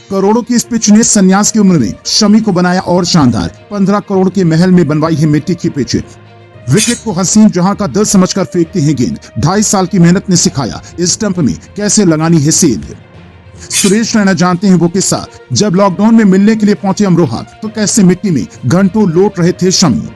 करोड़ों की इस पिच ने संन्यास की उम्र में शमी को बनाया और शानदार। 15 करोड़ के महल में बनवाई है मिट्टी की पिच। विकेट को हसीन जहां का दिल समझकर फेंकते हैं गेंद। 2.5 साल की मेहनत ने सिखाया इस स्टंप में कैसे लगानी है सेंध। सुरेश रैना जानते हैं वो किस्सा, जब लॉकडाउन में मिलने के लिए पहुंचे अमरोहा तो कैसे मिट्टी में घंटों लोट रहे थे शमी।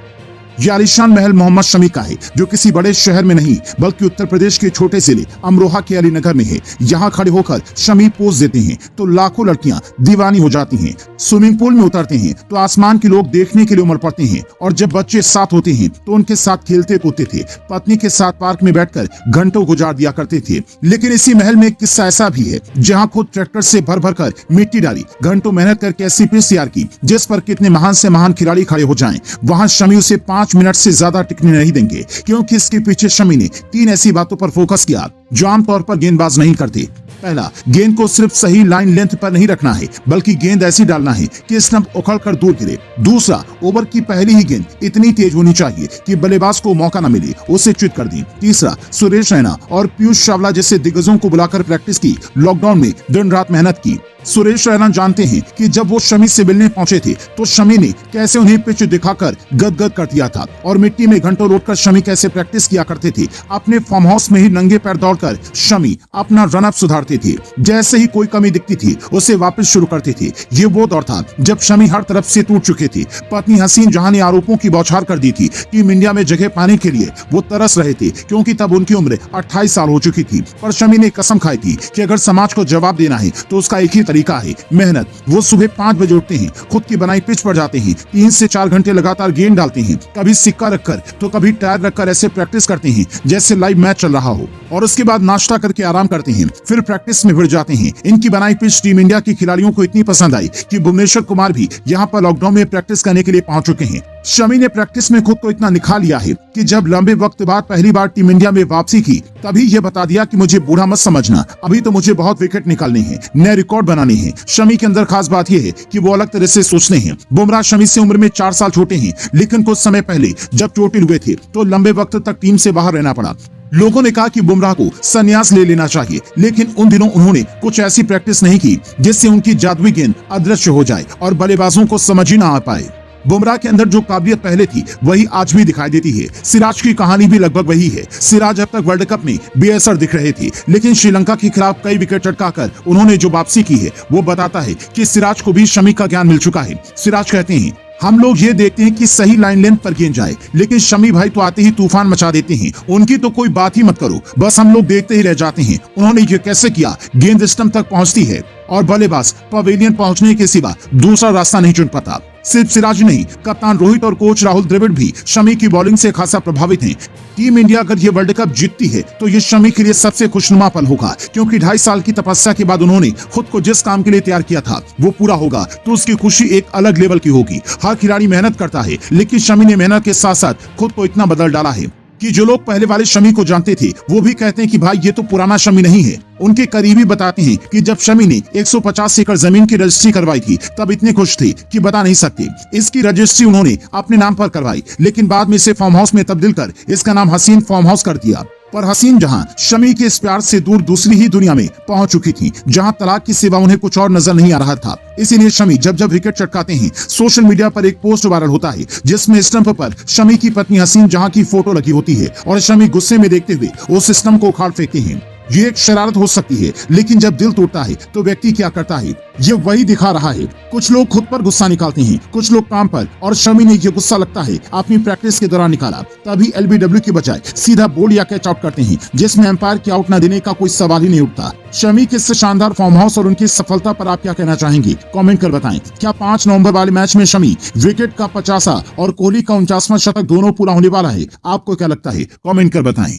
ये आलीशान महल मोहम्मद शमी का है, जो किसी बड़े शहर में नहीं बल्कि उत्तर प्रदेश के छोटे जिले अमरोहा के अलीनगर में है। यहाँ खड़े होकर शमी पोज देते हैं तो लाखों लड़कियां दीवानी हो जाती हैं। स्विमिंग पूल में उतरते हैं तो आसमान के लोग देखने के लिए उमड़ पड़ते हैं। और जब बच्चे साथ होते हैं तो उनके साथ खेलते कूदते थे। पत्नी के साथ पार्क में बैठकर घंटों गुजार दिया करते थे। लेकिन इसी महल में एक किस्सा ऐसा भी है जहाँ खुद ट्रैक्टर से भर भर कर मिट्टी डाली, घंटों मेहनत करके ऐसी पिच तैयार की जिस पर कितने महान से महान खिलाड़ी खड़े हो जाएं। वहाँ शमी उसे 5 मिनट से ज्यादा टिकने नहीं देंगे, क्योंकि इसके पीछे शमी ने 3 ऐसी बातों पर फोकस किया जो आमतौर पर गेंदबाज नहीं करते। पहला, गेंद को सिर्फ सही लाइन लेंथ पर नहीं रखना है, बल्कि गेंद ऐसी डालना है कि स्टंप उखड़ कर दूर गिरे। दूसरा, ओवर की पहली ही गेंद इतनी तेज होनी चाहिए कि बल्लेबाज को मौका न मिले उसे चित कर दें। तीसरा, सुरेश रैना और पीयूष चावला जैसे दिग्गजों को बुलाकर प्रैक्टिस की, लॉकडाउन में दिन रात मेहनत की। सुरेश रैना जानते हैं कि जब वो शमी से मिलने पहुंचे थे तो शमी ने कैसे उन्हें पिच दिखाकर गदगद कर दिया था और मिट्टी में घंटों लौटकर शमी कैसे प्रैक्टिस किया करते थे। अपने फार्म हाउस में ही नंगे पैर दौड़कर शमी अपना रनअप सुधारते थे। जैसे ही कोई कमी दिखती थी उसे वापस शुरू करते थे। ये वो दौर था जब शमी हर तरफ से टूट चुके थे। पत्नी हसीन जहां ने आरोपों की बौछार कर दी थी। टीम इंडिया में जगह पाने के लिए वो तरस रहे थे, क्योंकि तब उनकी उम्र 28 साल हो चुकी थी। पर शमी ने कसम खाई थी कि अगर समाज को जवाब देना है तो उसका एक ही तरीका है, मेहनत। वो सुबह 5 बजे उठते हैं, खुद की बनाई पिच पर जाते हैं, 3 से 4 घंटे लगातार गेंद डालते हैं, कभी सिक्का रखकर तो कभी टायर रखकर ऐसे प्रैक्टिस करते हैं जैसे लाइव मैच चल रहा हो। और उसके बाद नाश्ता करके आराम करते हैं, फिर प्रैक्टिस में भिड़ जाते हैं। इनकी बनाई पिच टीम इंडिया के खिलाड़ियों को इतनी पसंद आई कि भुवनेश्वर कुमार भी यहाँ पर लॉकडाउन में प्रैक्टिस करने के लिए पहुंच चुके हैं। शमी ने प्रैक्टिस में खुद को इतना निखार लिया है कि जब लंबे वक्त बाद पहली बार टीम इंडिया में वापसी की तभी ये बता दिया कि मुझे बूढ़ा मत समझना, अभी तो मुझे बहुत विकेट निकालने हैं, नए रिकॉर्ड बनाने हैं। शमी के अंदर खास बात यह है कि वो अलग तरह से सोचते हैं। बुमराह शमी से उम्र में 4 साल छोटे हैं, लेकिन कुछ समय पहले जब चोटिल हुए थे तो लंबे वक्त तक टीम से बाहर रहना पड़ा। लोगों ने कहा कि बुमराह को संन्यास ले लेना चाहिए, लेकिन उन दिनों उन्होंने कुछ ऐसी प्रैक्टिस नहीं की जिससे उनकी जादुई गेंद अदृश्य हो जाए और बल्लेबाजों को समझ ही ना आ पाए। बुमराह के अंदर जो काबिलियत पहले थी वही आज भी दिखाई देती है। सिराज की कहानी भी लगभग वही है। सिराज अब तक वर्ल्ड कप में बेअसर दिख रहे थे, लेकिन श्रीलंका के खिलाफ कई विकेट चटकाकर उन्होंने जो वापसी की है वो बताता है कि सिराज को भी शमी का ज्ञान मिल चुका है। सिराज कहते हैं, हम लोग ये देखते हैं कि सही लाइन लेंथ पर गेंद जाए, लेकिन शमी भाई तो आते ही तूफान मचा देते हैं। उनकी तो कोई बात ही मत करो, बस हम लोग देखते ही रह जाते हैं। उन्होंने ये कैसे किया, गेंद स्टंप तक पहुंचती है और बल्लेबाज पवेलियन पहुंचने के सिवा दूसरा रास्ता नहीं चुन पाता। सिर्फ सिराज नहीं, कप्तान रोहित और कोच राहुल द्रविड़ भी शमी की बॉलिंग से खासा प्रभावित हैं। टीम इंडिया अगर ये वर्ल्ड कप जीतती है तो ये शमी के लिए सबसे खुशनुमा पल होगा, क्योंकि 2.5 साल की तपस्या के बाद उन्होंने खुद को जिस काम के लिए तैयार किया था वो पूरा होगा तो उसकी खुशी एक अलग लेवल की होगी। हर खिलाड़ी मेहनत करता है, लेकिन शमी ने मेहनत के साथ साथ खुद को इतना बदल डाला है कि जो लोग पहले वाले शमी को जानते थे वो भी कहते हैं कि भाई ये तो पुराना शमी नहीं है। उनके करीबी बताते हैं कि जब शमी ने 150 एकड़ जमीन की रजिस्ट्री करवाई थी तब इतने खुश थे कि बता नहीं सकते। इसकी रजिस्ट्री उन्होंने अपने नाम पर करवाई, लेकिन बाद में इसे फार्म हाउस में तब्दील कर इसका नाम हसीन फार्म हाउस कर दिया। पर हसीन जहां शमी के इस प्यार से दूर दूसरी ही दुनिया में पहुंच चुकी थी, जहां तलाक की सिवा उन्हें कुछ और नजर नहीं आ रहा था। इसीलिए शमी जब जब विकेट चटकाते हैं, सोशल मीडिया पर एक पोस्ट वायरल होता है जिसमें स्टंप पर शमी की पत्नी हसीन जहां की फोटो लगी होती है और शमी गुस्से में देखते हुए उस स्टंप को उखाड़ फेंकते हैं। ये एक शरारत हो सकती है, लेकिन जब दिल टूटता है तो व्यक्ति क्या करता है ये वही दिखा रहा है। कुछ लोग खुद पर गुस्सा निकालते हैं, कुछ लोग काम पर, और शमी ने ये गुस्सा लगता है अपनी प्रैक्टिस के दौरान निकाला। तभी LBW की बजाय सीधा बोल्ड या कैच आउट करते हैं, जिसमें अंपायर के आउट न देने का कोई सवाल ही नहीं उठता। शमी के इस शानदार फार्म हाउस और उनकी सफलता पर आप क्या कहना चाहेंगे, कमेंट कर बताएं। क्या 5 नवंबर वाले मैच में शमी विकेट का 50वां और कोहली का 49वां शतक दोनों पूरा होने वाला है? आपको क्या लगता है, कमेंट कर बताएं।